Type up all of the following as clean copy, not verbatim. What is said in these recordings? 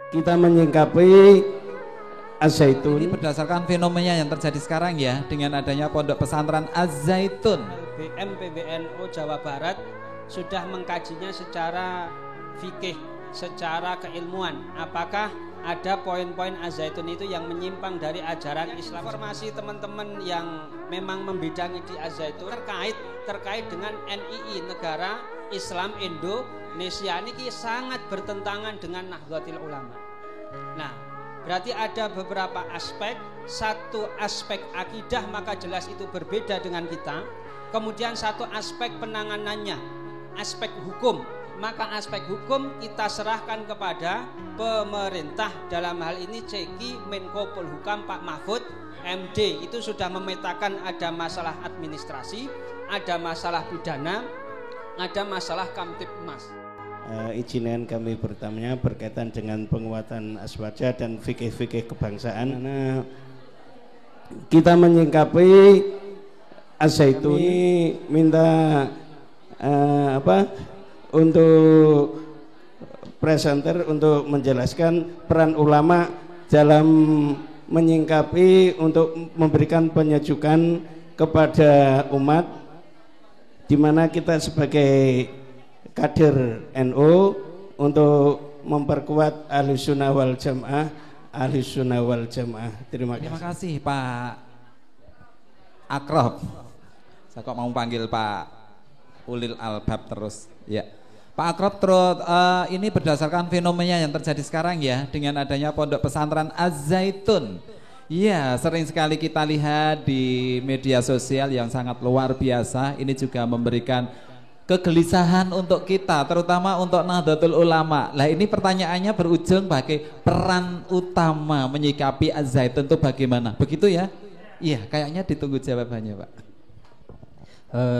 kita menyingkapi Az-Zaitun. Ini berdasarkan fenomena yang terjadi sekarang ya, dengan adanya pondok pesantren Az-Zaitun. LBM PBNU Jawa Barat sudah mengkajinya secara fikih, secara keilmuan. Apakah ada poin-poin Az-Zaitun itu yang menyimpang dari ajaran Islam? Informasi teman-teman yang memang membidangi di Az-Zaitun terkait dengan NII, Negara Islam Indonesia ini sangat bertentangan dengan Nahdlatul Ulama. Nah, berarti ada beberapa aspek. Satu aspek akidah maka jelas itu berbeda dengan kita. Kemudian satu aspek penanganannya, aspek hukum, maka aspek hukum kita serahkan kepada pemerintah. Dalam hal ini Ceki Menko Polhukam Pak Mahfud MD itu sudah memetakan ada masalah administrasi, ada masalah pidana, ada masalah Kamtibmas. Izinkan kami bertanya berkaitan dengan penguatan aswaja dan fikih-fikih kebangsaan. Nah, kita menyingkapi Az-Zaitun, minta untuk presenter untuk menjelaskan peran ulama dalam menyingkapi untuk memberikan penyejukan kepada umat, di mana kita sebagai kader NU untuk memperkuat Ahlussunnah wal Jamaah. Terima kasih Pak Akrob. Saya kok mau panggil Pak Ulil Albab terus ya. Pak Akrob, terus ini berdasarkan fenomena yang terjadi sekarang ya, dengan adanya pondok pesantren Az-Zaitun. Ya, sering sekali kita lihat di media sosial yang sangat luar biasa. Ini juga memberikan kegelisahan untuk kita, terutama untuk Nahdlatul Ulama. Lah ini pertanyaannya berujung bagi peran utama menyikapi Az-Zaitun itu bagaimana? Begitu ya? Iya, kayaknya ditunggu jawabannya, Pak.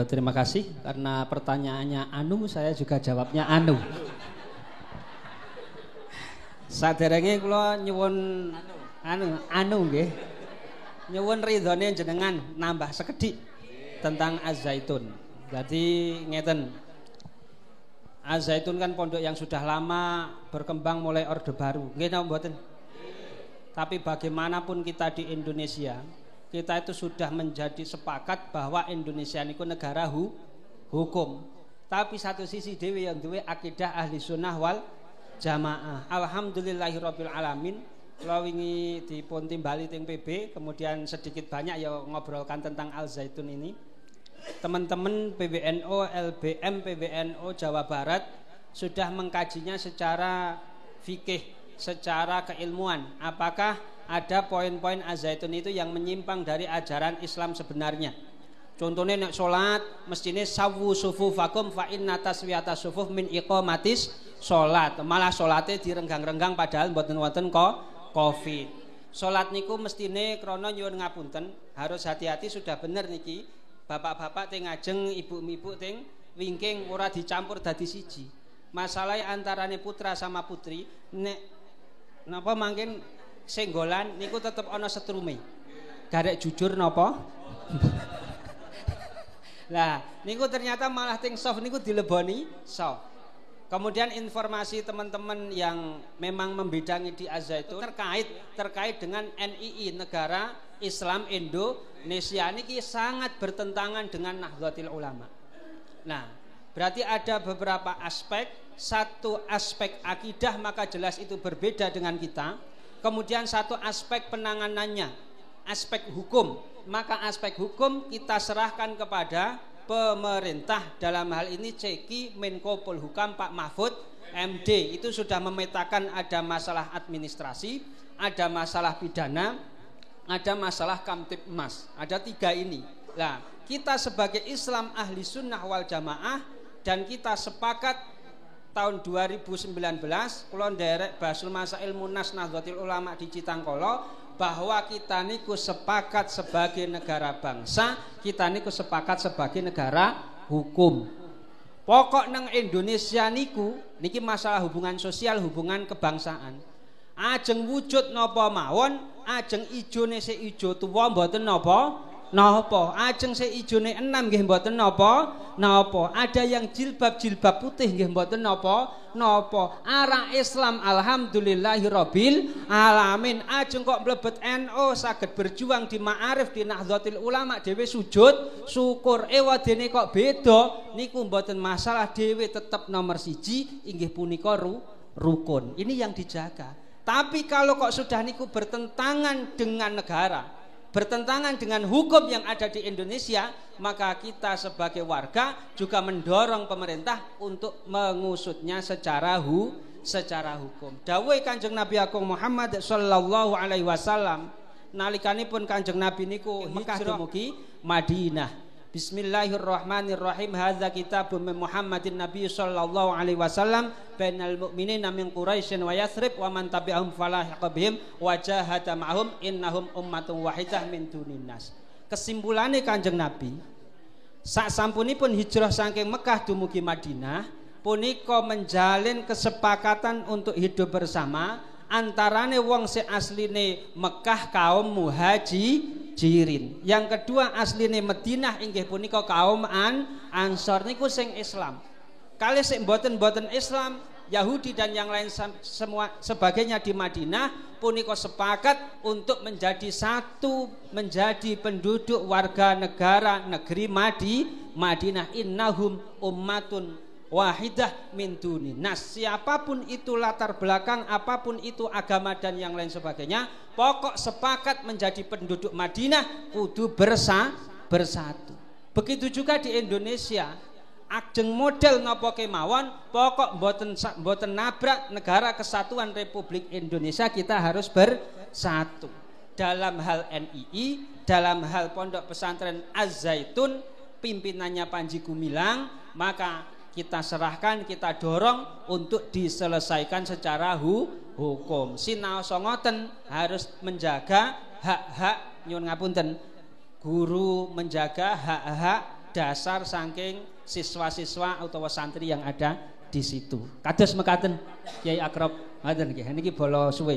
Terima kasih karena pertanyaannya anu, saya juga jawabnya anu. Saderenge kula nyuwun anu nggih. Nyuwun ridhone jenengan nambah sekedhik tentang Az-Zaitun. Jadi ngeten, Az-Zaitun kan pondok yang sudah lama berkembang mulai Orde Baru, nggih napa mboten? Tapi bagaimanapun kita di Indonesia, kita itu sudah menjadi sepakat bahwa Indonesia niku negara hukum. Tapi satu sisi dhewe yang duwe akidah Ahlussunnah wal Jamaah. Alhamdulillahirabbil alamin. Kula wingi dipun timbali teng PB, kemudian sedikit banyak ya ngobrolkan tentang Al-Zaitun ini. Teman-teman PBNU, LBM PBNU Jawa Barat sudah mengkajinya secara fikih, secara keilmuan. Apakah ada poin-poin Az-Zaitun itu yang menyimpang dari ajaran Islam sebenarnya? Contohnya nek salat mestine sawu sufufakum fa inna taswiyatas sufuf min iqamatis salat. Malah salate direnggang-renggang padahal mboten wonten Covid. Salat niku mestine krana nyuwun ngapunten, harus hati-hati, sudah bener niki. Bapak-bapak teng ngajeng, ibu-ibu teng wingking, ora dicampur dadi siji. Masalahnya antarane putra sama putri, nek napa mangkin senggolan niku tetep ana setrume. Garek jujur napa? Lah, niku ternyata malah teng soft niku dileboni soft. Kemudian informasi teman-teman yang memang membidangi di Az-Zaitun terkait dengan NII, Negara Islam Indonesia ini sangat bertentangan dengan Nahdlatul Ulama. Nah, berarti ada beberapa aspek. Satu aspek akidah maka jelas itu berbeda dengan kita. Kemudian satu aspek penanganannya, aspek hukum, maka aspek hukum kita serahkan kepada pemerintah. Dalam hal ini Ceki Menko Polhukam Pak Mahfud MD itu sudah memetakan ada masalah administrasi, ada masalah pidana, ada masalah Kamtibmas. Ada tiga ini. Nah, kita sebagai Islam Ahli Sunnah wal Jamaah dan kita sepakat tahun 2019 kula nderek Basul Masail Munas Nahdlatul Ulama di Citangkolo bahwa kita niku sepakat sebagai negara bangsa, kita niku sepakat sebagai negara hukum. Pokok nang Indonesia niku niki masalah hubungan sosial, hubungan kebangsaan. Ajeng wujud napa mawon, ajeng ijone sik ijo tuwa mboten napa Napa? Ajeng sing ijone 6 nggih mboten napa? Napa? Ada yang jilbab putih nggih mboten napa? Napa? Arah Islam alhamdulillahirabbil alamin. Ajeng kok mlebet NU saged berjuang di Ma'arif di Nahdlatul Ulama dhewe sujud syukur. Wadene kok beda niku mboten masalah, dhewe tetep nomor 1 inggih punika rukun. Ini yang dijaga. Tapi kalau kok sudah niku bertentangan dengan negara, bertentangan dengan hukum yang ada di Indonesia, maka kita sebagai warga juga mendorong pemerintah untuk mengusutnya secara hukum. Dawuh Kanjeng Nabi Agung Muhammad sallallahu alaihi wasallam nalikanipun Kanjeng Nabi niku Mekah dumugi Madinah. Bismillahirrahmanirrahim. Hadza kitabun min Muhammadin Nabi sallallahu alaihi wasallam bainal mu'minina min Quraisyin wa Yathrib wa man tabi'ahum falahiqa bihim wa jahada ma'hum innahum ummatun wahidah min dunin nas. Kesimpulane Kanjeng Nabi sak sampunipun hijrah saking Mekah dumugi Madinah punika menjalin kesepakatan untuk hidup bersama antarane wong sing asline Mekah kaum muhajirin. Yang kedua asline Madinah inggih punika kaum Ansor niku sing Islam. Kalih sing boten Islam, Yahudi dan yang lain semua sebagainya di Madinah punika sepakat untuk menjadi satu, menjadi penduduk warga negara negeri Madinah. Innahum ummatun wahidah min dunin nas. Siapapun itu latar belakang, apapun itu agama dan yang lain sebagainya, pokok sepakat menjadi penduduk Madinah kudu bersatu. Begitu juga di Indonesia, ajeng model napa kemawon, pokok mboten nabrak negara kesatuan Republik Indonesia, kita harus bersatu. Dalam hal NII, dalam hal Pondok Pesantren Az-Zaitun, pimpinannya Panji Gumilang, maka kita serahkan, kita dorong untuk diselesaikan secara hukum. Sinaosa ngoten harus menjaga hak-hak, nyuwun ngapunten, guru menjaga hak-hak dasar saking siswa-siswa utawa santri yang ada di situ. Kados mekaten Kyai Akrab, ngoten nggih. Niki bala suwe.